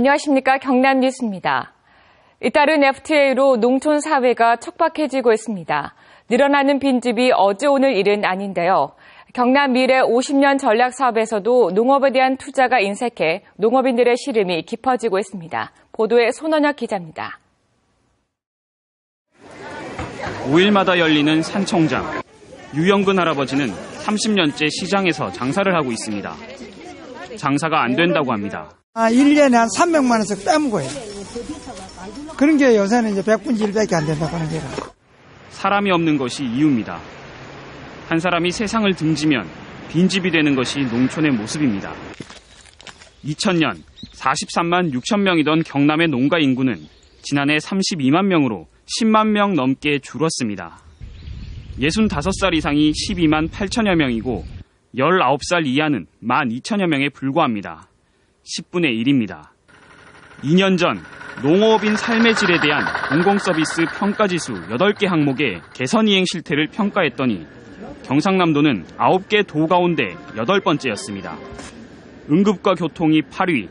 안녕하십니까. 경남 뉴스입니다. 잇따른 FTA로 농촌 사회가 촉박해지고 있습니다. 늘어나는 빈집이 어제 오늘 일은 아닌데요. 경남 미래 50년 전략 사업에서도 농업에 대한 투자가 인색해 농업인들의 시름이 깊어지고 있습니다. 보도에 손원혁 기자입니다. 5일마다 열리는 산청장. 유영근 할아버지는 30년째 시장에서 장사를 하고 있습니다. 장사가 안 된다고 합니다. 1년에 한 300만 원씩 빼먹어요. 그런 게 요새는 이제 100분의 1밖에 안 된다고 하는 게라. 사람이 없는 것이 이유입니다. 한 사람이 세상을 등지면 빈집이 되는 것이 농촌의 모습입니다. 2000년 43만 6천 명이던 경남의 농가 인구는 지난해 32만 명으로 10만 명 넘게 줄었습니다. 65살 이상이 12만 8천여 명이고 19살 이하는 12,000여 명에 불과합니다. 10분의 1입니다. 2년 전 농업인 삶의 질에 대한 공공서비스 평가지수 8개 항목의 개선 이행 실태를 평가했더니 경상남도는 9개 도 가운데 8번째였습니다. 응급과 교통이 8위,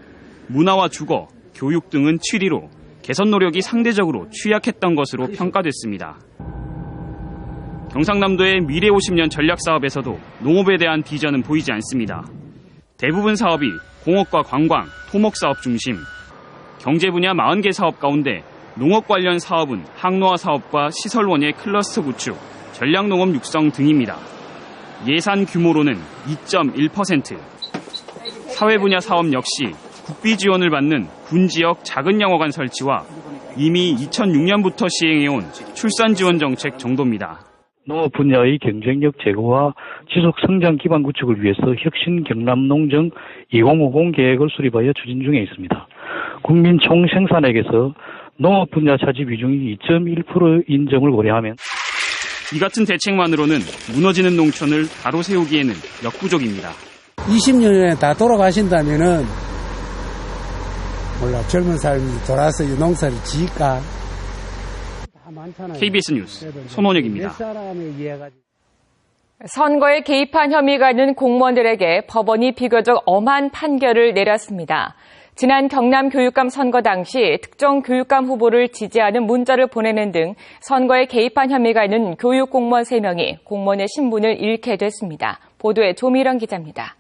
문화와 주거, 교육 등은 7위로 개선 노력이 상대적으로 취약했던 것으로 평가됐습니다. 경상남도의 미래 50년 전략 사업에서도 농업에 대한 비전은 보이지 않습니다. 대부분 사업이 공업과 관광, 토목 사업 중심, 경제 분야 40개 사업 가운데 농업 관련 사업은 항노화 사업과 시설원의 클러스터 구축, 전략농업 육성 등입니다. 예산 규모로는 2.1%. 사회 분야 사업 역시 국비 지원을 받는 군지역 작은 영어관 설치와 이미 2006년부터 시행해온 출산 지원 정책 정도입니다. 농업 분야의 경쟁력 제고와 지속 성장 기반 구축을 위해서 혁신 경남 농정 2050 계획을 수립하여 추진 중에 있습니다. 국민 총 생산액에서 농업 분야 차지 비중이 2.1% 인정을 고려하면 이 같은 대책만으로는 무너지는 농촌을 바로 세우기에는 역부족입니다. 20년에 다 돌아가신다면은 몰라 젊은 사람이 돌아서 이 농사를 지을까? KBS 뉴스 손원혁입니다. 선거에 개입한 혐의가 있는 공무원들에게 법원이 비교적 엄한 판결을 내렸습니다. 지난 경남 교육감 선거 당시 특정 교육감 후보를 지지하는 문자를 보내는 등 선거에 개입한 혐의가 있는 교육 공무원 3명이 공무원의 신분을 잃게 됐습니다. 보도에 조미령 기자입니다.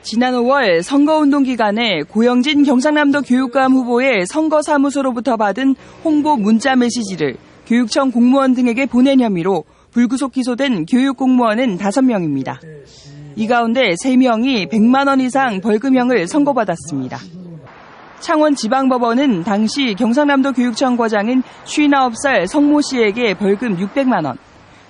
지난 5월 선거운동 기간에 고영진 경상남도 교육감 후보의 선거사무소로부터 받은 홍보 문자 메시지를 교육청 공무원 등에게 보낸 혐의로 불구속 기소된 교육공무원은 5명입니다. 이 가운데 3명이 100만 원 이상 벌금형을 선고받았습니다. 창원지방법원은 당시 경상남도 교육청 과장인 59살 성모 씨에게 벌금 600만 원,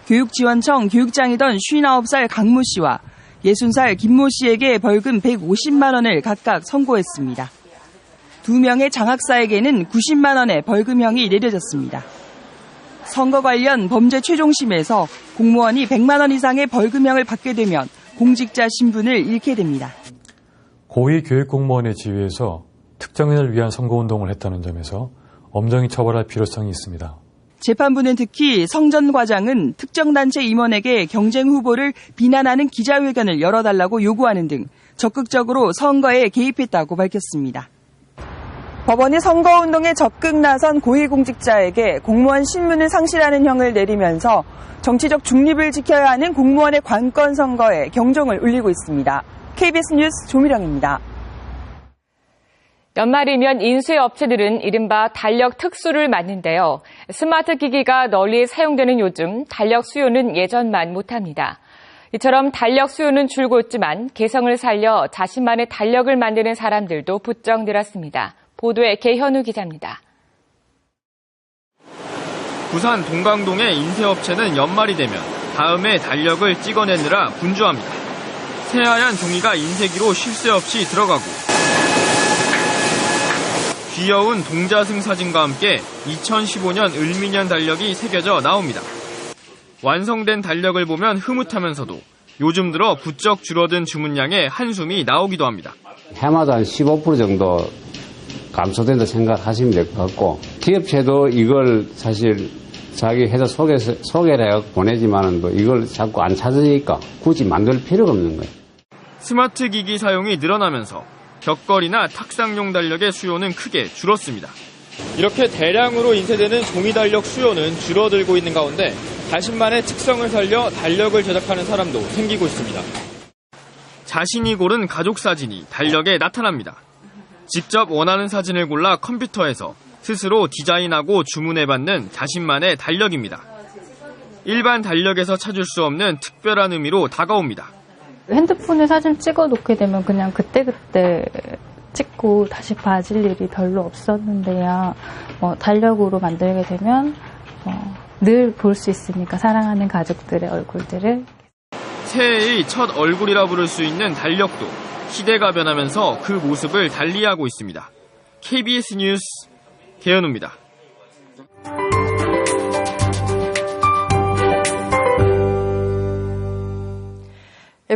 교육지원청 교육장이던 59살 강모 씨와 60살 김모 씨에게 벌금 150만 원을 각각 선고했습니다. 2명의 장학사에게는 90만 원의 벌금형이 내려졌습니다. 선거 관련 범죄 최종심에서 공무원이 100만 원 이상의 벌금형을 받게 되면 공직자 신분을 잃게 됩니다. 고위 교육공무원의 지위에서 특정인을 위한 선거운동을 했다는 점에서 엄정히 처벌할 필요성이 있습니다. 재판부는 특히 성 전 과장은 특정 단체 임원에게 경쟁 후보를 비난하는 기자회견을 열어달라고 요구하는 등 적극적으로 선거에 개입했다고 밝혔습니다. 법원이 선거운동에 적극 나선 고위공직자에게 공무원 신분을 상실하는 형을 내리면서 정치적 중립을 지켜야 하는 공무원의 관건 선거에 경종을 울리고 있습니다. KBS 뉴스 조미령입니다. 연말이면 인수의 업체들은 이른바 달력 특수를 맞는데요. 스마트 기기가 널리 사용되는 요즘 달력 수요는 예전만 못합니다. 이처럼 달력 수요는 줄고 있지만 개성을 살려 자신만의 달력을 만드는 사람들도 부쩍 늘었습니다. 보도에 개현우 기자입니다. 부산 동강동의 인쇄업체는 연말이 되면 다음에 달력을 찍어내느라 분주합니다. 새하얀 종이가 인쇄기로 쉴 새 없이 들어가고 귀여운 동자승 사진과 함께 2015년 을미년 달력이 새겨져 나옵니다. 완성된 달력을 보면 흐뭇하면서도 요즘 들어 부쩍 줄어든 주문량에 한숨이 나오기도 합니다. 해마다 한 15% 정도 감소된다 생각하시면 될 것 같고 기업체도 이걸 사실 자기 회사 소개를 해서 보내지만 이걸 자꾸 안 찾으니까 굳이 만들 필요가 없는 거예요. 스마트 기기 사용이 늘어나면서 격걸이나 탁상용 달력의 수요는 크게 줄었습니다. 이렇게 대량으로 인쇄되는 종이 달력 수요는 줄어들고 있는 가운데 자신만의 특성을 살려 달력을 제작하는 사람도 생기고 있습니다. 자신이 고른 가족 사진이 달력에 나타납니다. 직접 원하는 사진을 골라 컴퓨터에서 스스로 디자인하고 주문해받는 자신만의 달력입니다. 일반 달력에서 찾을 수 없는 특별한 의미로 다가옵니다. 핸드폰에 사진 찍어 놓게 되면 그냥 그때그때 찍고 다시 봐줄 일이 별로 없었는데요. 달력으로 만들게 되면 늘 볼 수 있으니까 사랑하는 가족들의 얼굴들을. 새해의 첫 얼굴이라 부를 수 있는 달력도 시대가 변하면서 그 모습을 달리하고 있습니다. KBS 뉴스 개현우입니다.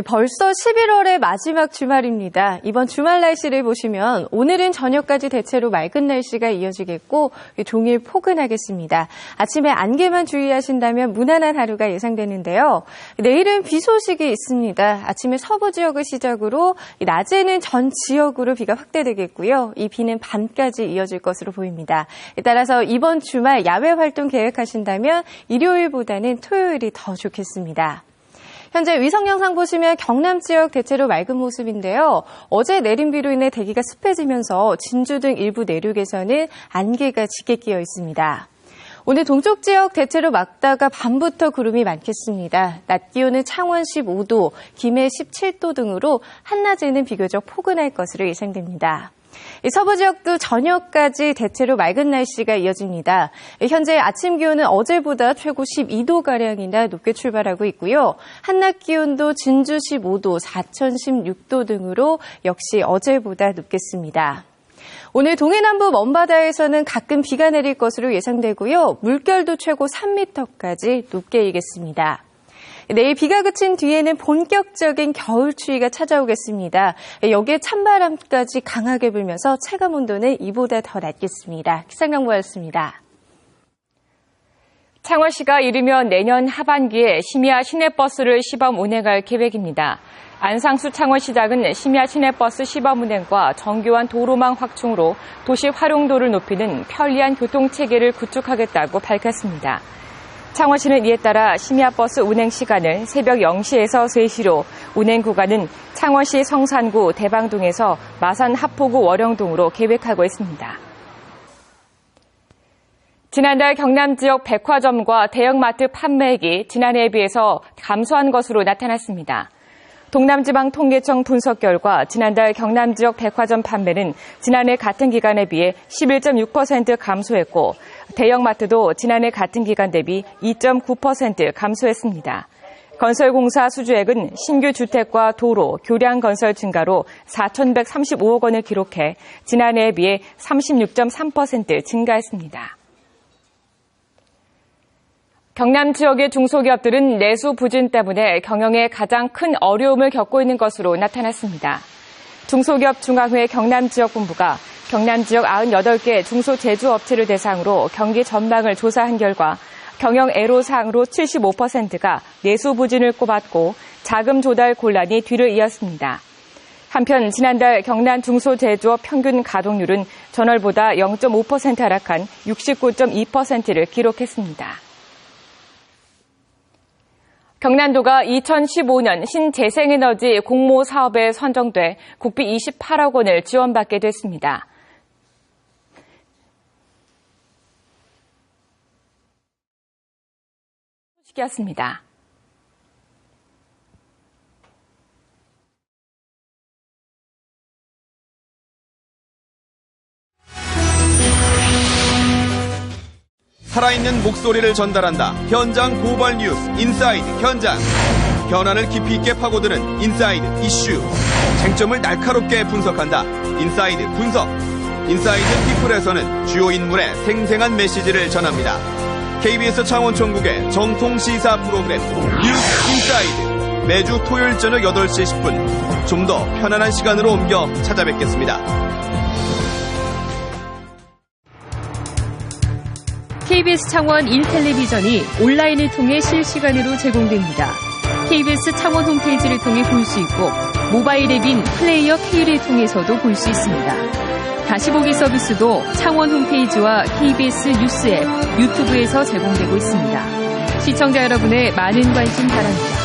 벌써 11월의 마지막 주말입니다. 이번 주말 날씨를 보시면 오늘은 저녁까지 대체로 맑은 날씨가 이어지겠고 종일 포근하겠습니다. 아침에 안개만 주의하신다면 무난한 하루가 예상되는데요. 내일은 비 소식이 있습니다. 아침에 서부 지역을 시작으로 낮에는 전 지역으로 비가 확대되겠고요. 이 비는 밤까지 이어질 것으로 보입니다. 따라서 이번 주말 야외 활동 계획하신다면 일요일보다는 토요일이 더 좋겠습니다. 현재 위성 영상 보시면 경남 지역 대체로 맑은 모습인데요. 어제 내린 비로 인해 대기가 습해지면서 진주 등 일부 내륙에서는 안개가 짙게 끼어 있습니다. 오늘 동쪽 지역 대체로 맑다가 밤부터 구름이 많겠습니다. 낮 기온은 창원 15도, 김해 17도 등으로 한낮에는 비교적 포근할 것으로 예상됩니다. 서부 지역도 저녁까지 대체로 맑은 날씨가 이어집니다. 현재 아침 기온은 어제보다 최고 12도가량이나 높게 출발하고 있고요. 한낮 기온도 진주 15도, 사천 16도 등으로 역시 어제보다 높겠습니다. 오늘 동해남부 먼바다에서는 가끔 비가 내릴 것으로 예상되고요. 물결도 최고 3m까지 높게 일겠습니다. 내일 비가 그친 뒤에는 본격적인 겨울 추위가 찾아오겠습니다. 여기에 찬바람까지 강하게 불면서 체감 온도는 이보다 더 낮겠습니다. 기상정보였습니다. 창원시가 이르면 내년 하반기에 심야 시내버스를 시범 운행할 계획입니다. 안상수 창원시장은 심야 시내버스 시범 운행과 정교한 도로망 확충으로 도시 활용도를 높이는 편리한 교통체계를 구축하겠다고 밝혔습니다. 창원시는 이에 따라 심야버스 운행 시간을 새벽 0시에서 3시로, 운행 구간은 창원시 성산구 대방동에서 마산 하포구 월영동으로 계획하고 있습니다. 지난달 경남 지역 백화점과 대형마트 판매액이 지난해에 비해서 감소한 것으로 나타났습니다. 동남지방통계청 분석 결과 지난달 경남 지역 백화점 판매는 지난해 같은 기간에 비해 11.6% 감소했고 대형마트도 지난해 같은 기간 대비 2.9% 감소했습니다. 건설공사 수주액은 신규 주택과 도로, 교량 건설 증가로 4,135억 원을 기록해 지난해에 비해 36.3% 증가했습니다. 경남 지역의 중소기업들은 내수 부진 때문에 경영에 가장 큰 어려움을 겪고 있는 것으로 나타났습니다. 중소기업 중앙회 경남지역본부가 경남 지역 98개 중소제조업체를 대상으로 경기 전망을 조사한 결과 경영 애로사항으로 75%가 내수 부진을 꼽았고 자금 조달 곤란이 뒤를 이었습니다. 한편 지난달 경남 중소제조업 평균 가동률은 전월보다 0.5% 하락한 69.2%를 기록했습니다. 경남도가 2015년 신재생에너지 공모 사업에 선정돼 국비 28억 원을 지원받게 됐습니다. 소식이었습니다. 살아있는 목소리를 전달한다. 현장 고발 뉴스 인사이드 현장. 현안을 깊이 있게 파고드는 인사이드 이슈. 쟁점을 날카롭게 분석한다. 인사이드 분석. 인사이드 피플에서는 주요 인물의 생생한 메시지를 전합니다. KBS 창원 전국의 정통 시사 프로그램 뉴스 인사이드. 매주 토요일 저녁 8시 10분. 좀 더 편안한 시간으로 옮겨 찾아뵙겠습니다. KBS 창원 1텔레비전이 온라인을 통해 실시간으로 제공됩니다. KBS 창원 홈페이지를 통해 볼 수 있고 모바일 앱인 플레이어 K를 통해서도 볼 수 있습니다. 다시 보기 서비스도 창원 홈페이지와 KBS 뉴스 앱, 유튜브에서 제공되고 있습니다. 시청자 여러분의 많은 관심 바랍니다.